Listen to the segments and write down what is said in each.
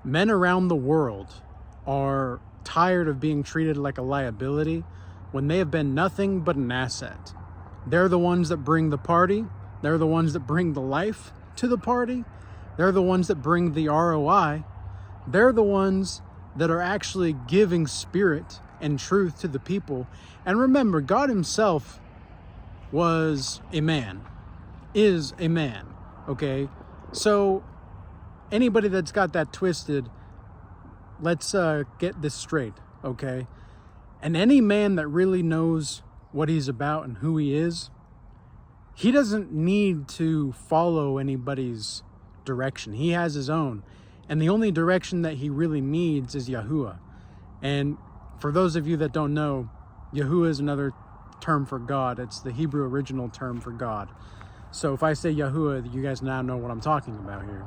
Men around the world are tired of being treated like a liability when they have been nothing but an asset. They're the ones that bring the party. They're the ones that bring the life to the party. They're the ones that bring the ROI. They're the ones that are actually giving spirit and truth to the people. And remember, God himself was a man, is a man, okay? So anybody that's got that twisted, let's get this straight, okay? And any man that really knows what he's about and who he is, he doesn't need to follow anybody's direction. He has his own. And the only direction that he really needs is Yahuwah. And for those of you that don't know, Yahuwah is another term for God. It's the Hebrew original term for God. So if I say Yahuwah, you guys now know what I'm talking about here.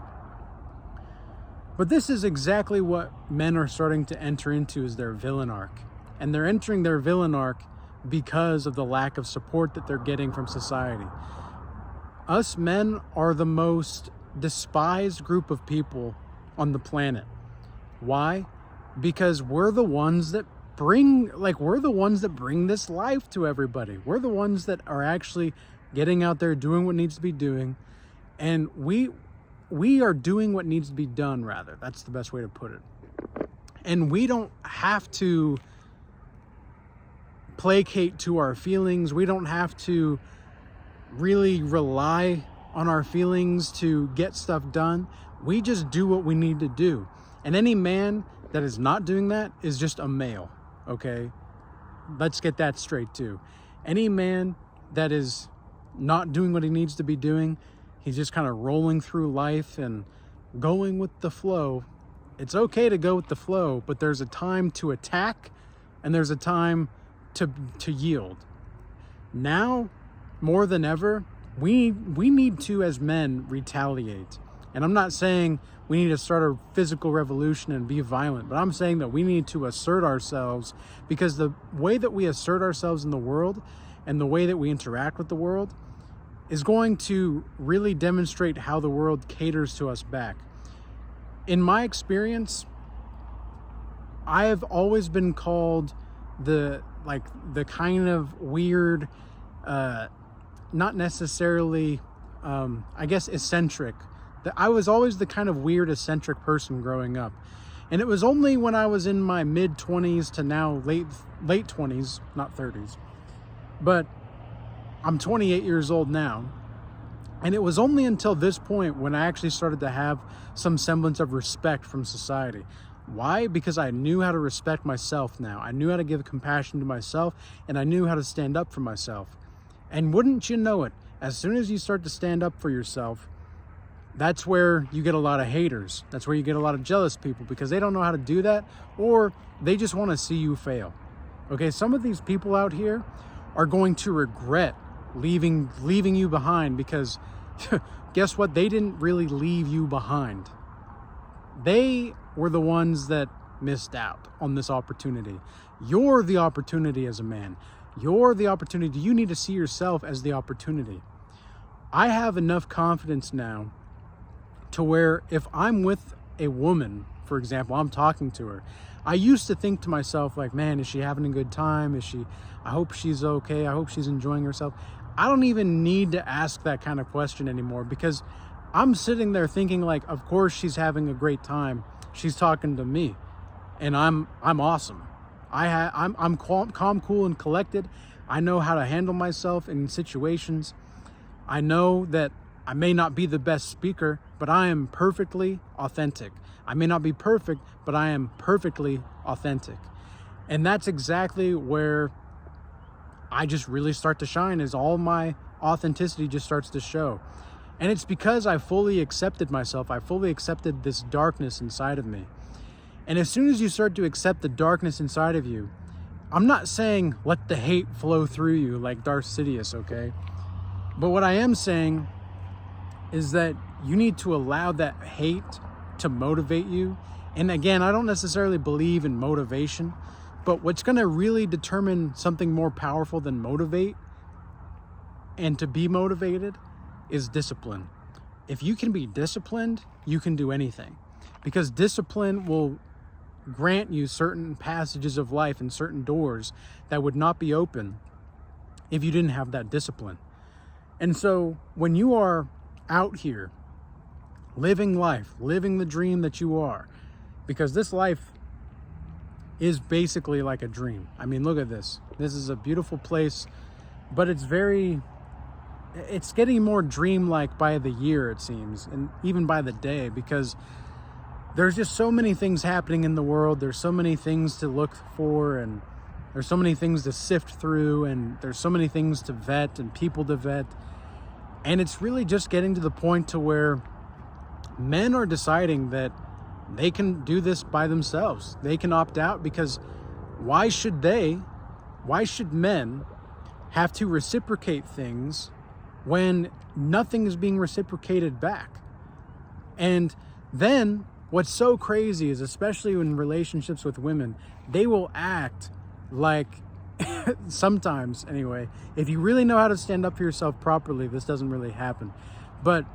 But this is exactly what men are starting to enter into, is their villain arc. And they're entering their villain arc because of the lack of support that they're getting from society. Us men are the most despised group of people on the planet. Why? Because we're the ones that bring this life to everybody. We're the ones that are actually getting out there, doing what needs to be doing. And we are doing what needs to be done, rather. That's the best way to put it. And we don't have to placate to our feelings. We don't have to really rely on our feelings to get stuff done. We just do what we need to do. And any man that is not doing that is just a male, okay? Let's get that straight too. Any man that is not doing what he needs to be doing, he's just kind of rolling through life and going with the flow. It's okay to go with the flow, but there's a time to attack and there's a time to yield. Now, more than ever, we need to, as men, retaliate. And I'm not saying we need to start a physical revolution and be violent, but I'm saying that we need to assert ourselves, because the way that we assert ourselves in the world and the way that we interact with the world is going to really demonstrate how the world caters to us back. In my experience, I have always been called the kind of weird, not necessarily, I guess, eccentric. I was always the kind of weird, eccentric person growing up. And it was only when I was in my mid-20s to now late 20s, not 30s. But I'm 28 years old now. And it was only until this point when I actually started to have some semblance of respect from society. Why? Because I knew how to respect myself now. I knew how to give compassion to myself, and I knew how to stand up for myself. And wouldn't you know it, as soon as you start to stand up for yourself, that's where you get a lot of haters. That's where you get a lot of jealous people, because they don't know how to do that, or they just want to see you fail. Okay, some of these people out here are going to regret leaving you behind, because guess what? They didn't really leave you behind. They were the ones that missed out on this opportunity. You're the opportunity as a man. You're the opportunity. You need to see yourself as the opportunity. I have enough confidence now to where if I'm with a woman, for example, I'm talking to her, I used to think to myself, like, man, is she having a good time? I hope she's okay. I hope she's enjoying herself. I don't even need to ask that kind of question anymore, because I'm sitting there thinking, like, of course she's having a great time. She's talking to me, and I'm awesome. I'm calm, cool, and collected. I know how to handle myself in situations. I know that I may not be the best speaker, but I am perfectly authentic. I may not be perfect, but I am perfectly authentic. And that's exactly where I just really start to shine, is all my authenticity just starts to show. And it's because I fully accepted myself. I fully accepted this darkness inside of me. And as soon as you start to accept the darkness inside of you, I'm not saying let the hate flow through you like Darth Sidious, okay? But what I am saying is that you need to allow that hate to motivate you. And again, I don't necessarily believe in motivation, but what's going to really determine something more powerful than motivate and to be motivated is discipline. If you can be disciplined, you can do anything. because discipline will grant you certain passages of life and certain doors that would not be open if you didn't have that discipline. And so when you are out here living life, living the dream that you are, because this life is basically like a dream. I mean, look at this. This is a beautiful place, but it's getting more dreamlike by the year, it seems, and even by the day, because there's just so many things happening in the world. There's so many things to look for, and there's so many things to sift through, and there's so many things to vet and people to vet. And it's really just getting to the point to where men are deciding that they can do this by themselves. They can opt out, because why should men have to reciprocate things when nothing is being reciprocated back? And then what's so crazy is, especially in relationships with women, they will act like, sometimes anyway, if you really know how to stand up for yourself properly, this doesn't really happen. But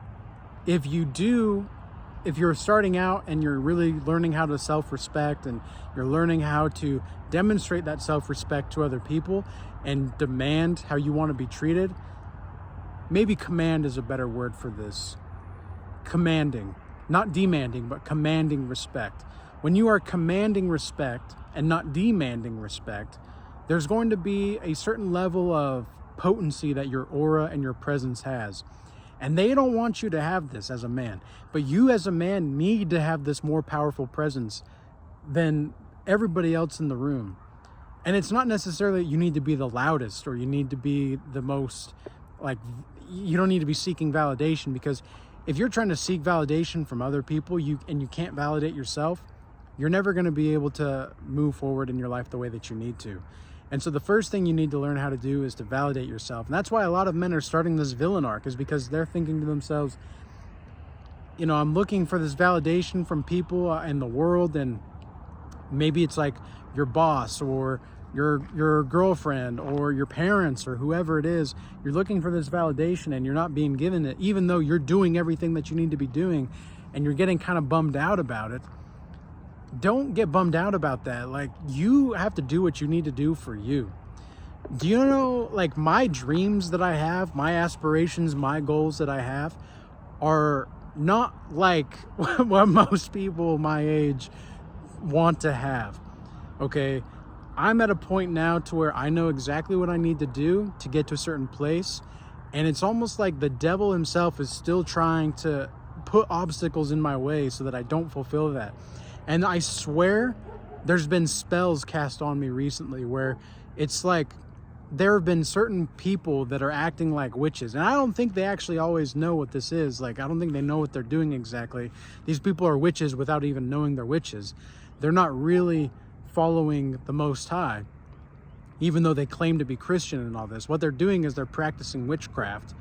if you're starting out and you're really learning how to self-respect, and you're learning how to demonstrate that self-respect to other people and demand how you want to be treated, maybe command is a better word for this. Commanding. Not demanding, but commanding respect. When you are commanding respect and not demanding respect, there's going to be a certain level of potency that your aura and your presence has. And they don't want you to have this as a man. But you as a man need to have this more powerful presence than everybody else in the room. And it's not necessarily you need to be the loudest, or you need to be the most, you don't need to be seeking validation, because if you're trying to seek validation from other people and you can't validate yourself, you're never going to be able to move forward in your life the way that you need to. And so the first thing you need to learn how to do is to validate yourself. And that's why a lot of men are starting this villain arc, is because they're thinking to themselves, I'm looking for this validation from people in the world, and maybe it's like your boss or your girlfriend or your parents or whoever it is. You're looking for this validation and you're not being given it, even though you're doing everything that you need to be doing, and you're getting kind of bummed out about it. Don't get bummed out about that. You have to do what you need to do for you. Do you know, my dreams that I have, my aspirations, my goals that I have are not like what most people my age want to have. Okay? I'm at a point now to where I know exactly what I need to do to get to a certain place. And it's almost like the devil himself is still trying to put obstacles in my way so that I don't fulfill that. And I swear there's been spells cast on me recently where it's like there have been certain people that are acting like witches. And I don't think they actually always know what this is. I don't think they know what they're doing exactly. These people are witches without even knowing they're witches. They're not really following the Most High, even though they claim to be Christian and all this. What they're doing is they're practicing witchcraft,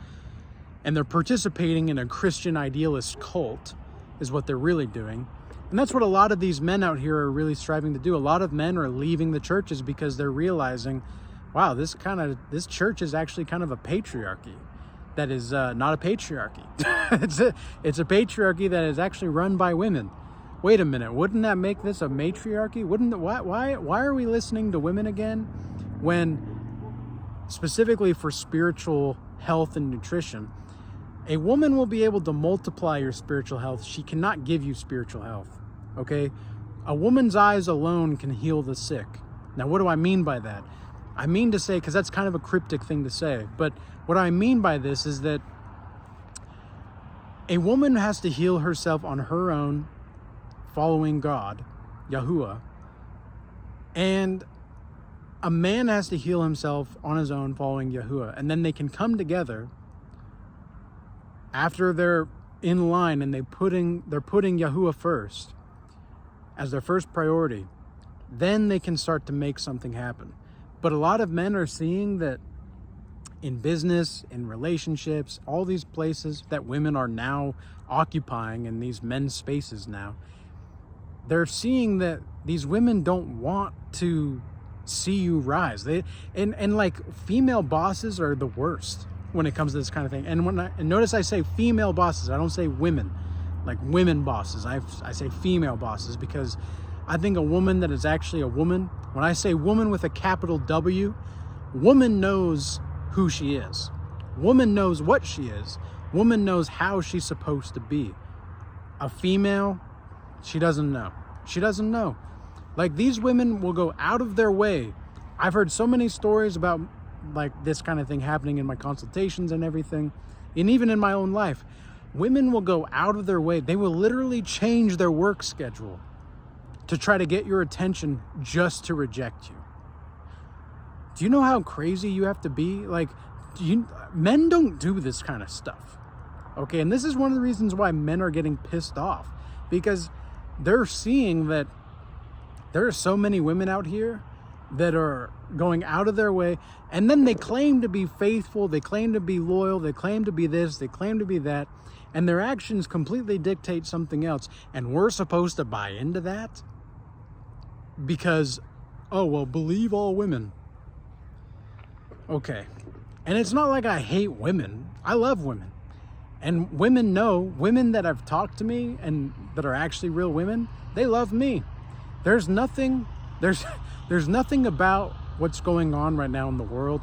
and they're participating in a Christian idealist cult is what they're really doing. And that's what a lot of these men out here are really striving to do. A lot of men are leaving the churches because they're realizing, wow, this church is actually kind of a patriarchy that is not a patriarchy. It's a patriarchy that is actually run by women. Wait a minute, wouldn't that make this a matriarchy? Why are we listening to women again, when specifically for spiritual health and nutrition, a woman will be able to multiply your spiritual health. She cannot give you spiritual health, okay? A woman's eyes alone can heal the sick. Now, what do I mean by that? I mean to say, because that's kind of a cryptic thing to say, but what I mean by this is that a woman has to heal herself on her own, following God, Yahuwah, and a man has to heal himself on his own, following Yahuwah, and then they can come together after they're in line and they're putting Yahuwah first as their first priority. Then they can start to make something happen. But a lot of men are seeing that in business, in relationships, all these places that women are now occupying in these men's spaces now, they're seeing that these women don't want to see you rise. And female bosses are the worst when it comes to this kind of thing. And notice I say female bosses, I don't say women. like women bosses. I say female bosses because I think a woman that is actually a woman, when I say woman with a capital W, woman knows who she is. Woman knows what she is. Woman knows how she's supposed to be. A female, she doesn't know. She doesn't know. Like, these women will go out of their way. I've heard so many stories about like this kind of thing happening in my consultations and everything, and even in my own life. Women will go out of their way. They will literally change their work schedule to try to get your attention just to reject you. Do you know how crazy you have to be? Like, men don't do this kind of stuff. Okay, and this is one of the reasons why men are getting pissed off, because they're seeing that there are so many women out here that are going out of their way, and then they claim to be faithful, they claim to be loyal, they claim to be this, they claim to be that, and their actions completely dictate something else, and we're supposed to buy into that because, oh, well, believe all women. Okay, and it's not like I hate women. I love women. And women know, women that have talked to me and that are actually real women, they love me. There's nothing about what's going on right now in the world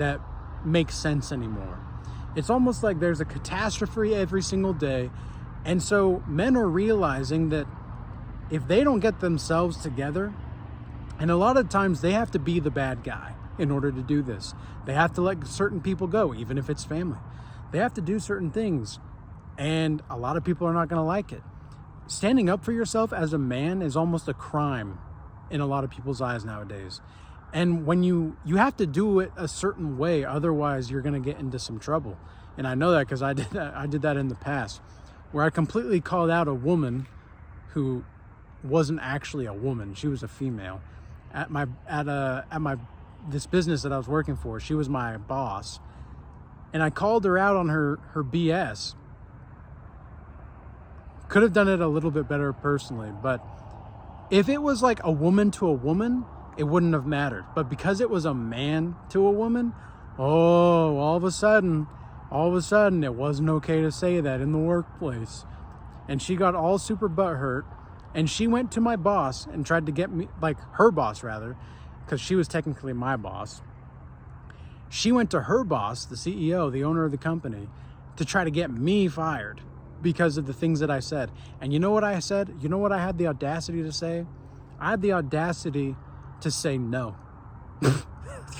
that makes sense anymore. It's almost like there's a catastrophe every single day. And so men are realizing that if they don't get themselves together, and a lot of times they have to be the bad guy in order to do this. They have to let certain people go, even if it's family. They have to do certain things, and a lot of people are not going to like it. Standing up for yourself as a man is almost a crime in a lot of people's eyes nowadays. And when you have to do it a certain way, otherwise you're going to get into some trouble. And I know that because I did that in the past, where I completely called out a woman who wasn't actually a woman. She was a female at this business that I was working for. She was my boss. And I called her out on her BS. Could have done it a little bit better personally, but if it was like a woman to a woman, it wouldn't have mattered. But because it was a man to a woman, all of a sudden, it wasn't okay to say that in the workplace. And she got all super butthurt, and she went to my boss and tried to get me, like her boss rather, because she was technically my boss. She went to her boss, the CEO, the owner of the company, to try to get me fired because of the things that I said. And you know what I said? You know what I had the audacity to say? I had the audacity to say no.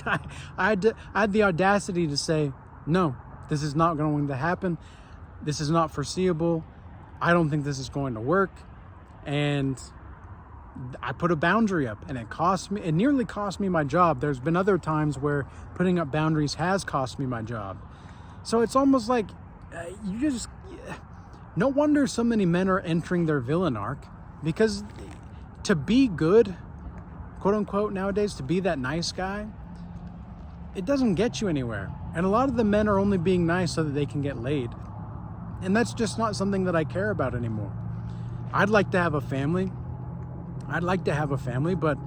I had the audacity to say, no, this is not going to happen. This is not foreseeable. I don't think this is going to work. And I put a boundary up, and it nearly cost me my job. There's been other times where putting up boundaries has cost me my job. So it's almost like no wonder so many men are entering their villain arc, because to be good, quote unquote, nowadays, to be that nice guy, it doesn't get you anywhere. And a lot of the men are only being nice so that they can get laid. And that's just not something that I care about anymore. I'd like to have a family, but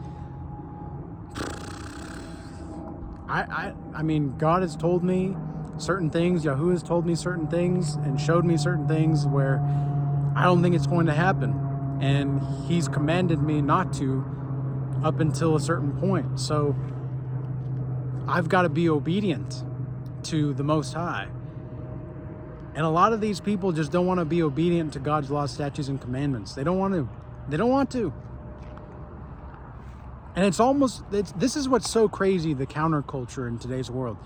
I mean, God has told me certain things, Yahoo has told me certain things, and showed me certain things where I don't think it's going to happen. And he's commanded me not to up until a certain point. So I've got to be obedient to the Most High. And a lot of these people just don't want to be obedient to God's laws, statutes, and commandments. They don't want to. And this is what's so crazy, the counterculture in today's world.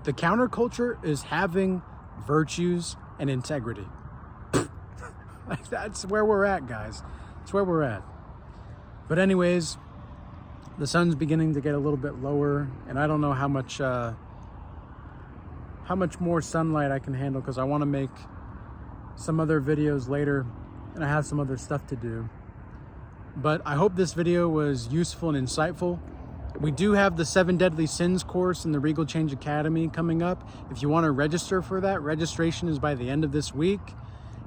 The counterculture is having virtues and integrity. Like, that's where we're at, guys. That's where we're at. But anyways, the sun's beginning to get a little bit lower, and I don't know how much more sunlight I can handle, because I want to make some other videos later, and I have some other stuff to do. But I hope this video was useful and insightful. We do have the 7 Deadly Sins course in the Regal Change Academy coming up. If you want to register for that, registration is by the end of this week.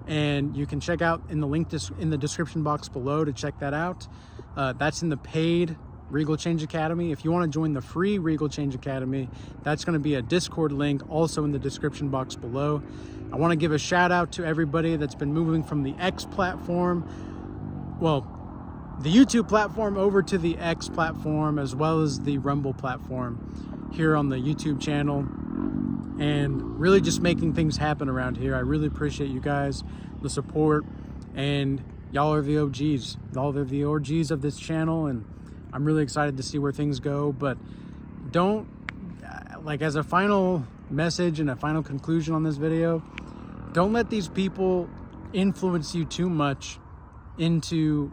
And you can check out in the link in the description box below to check that out. That's in the paid Regal Change Academy. If you want to join the free Regal Change Academy, that's going to be a Discord link also in the description box below. I want to give a shout out to everybody that's been moving from the X platform, well, the YouTube platform over to the X platform, as well as the Rumble platform here on the YouTube channel, and really just making things happen around here. I really appreciate you guys, the support, and y'all are the OGs. Y'all are the OGs of this channel, and I'm really excited to see where things go. But don't, like, as a final message and a final conclusion on this video, don't let these people influence you too much into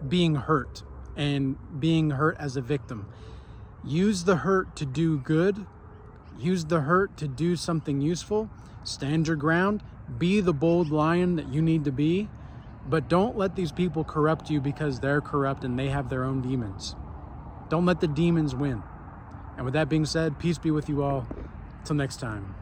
being hurt and being hurt as a victim. Use the hurt to do good. Use the hurt to do something useful. Stand your ground. Be the bold lion that you need to be. But don't let these people corrupt you because they're corrupt and they have their own demons. Don't let the demons win. And with that being said, peace be with you all. Till next time.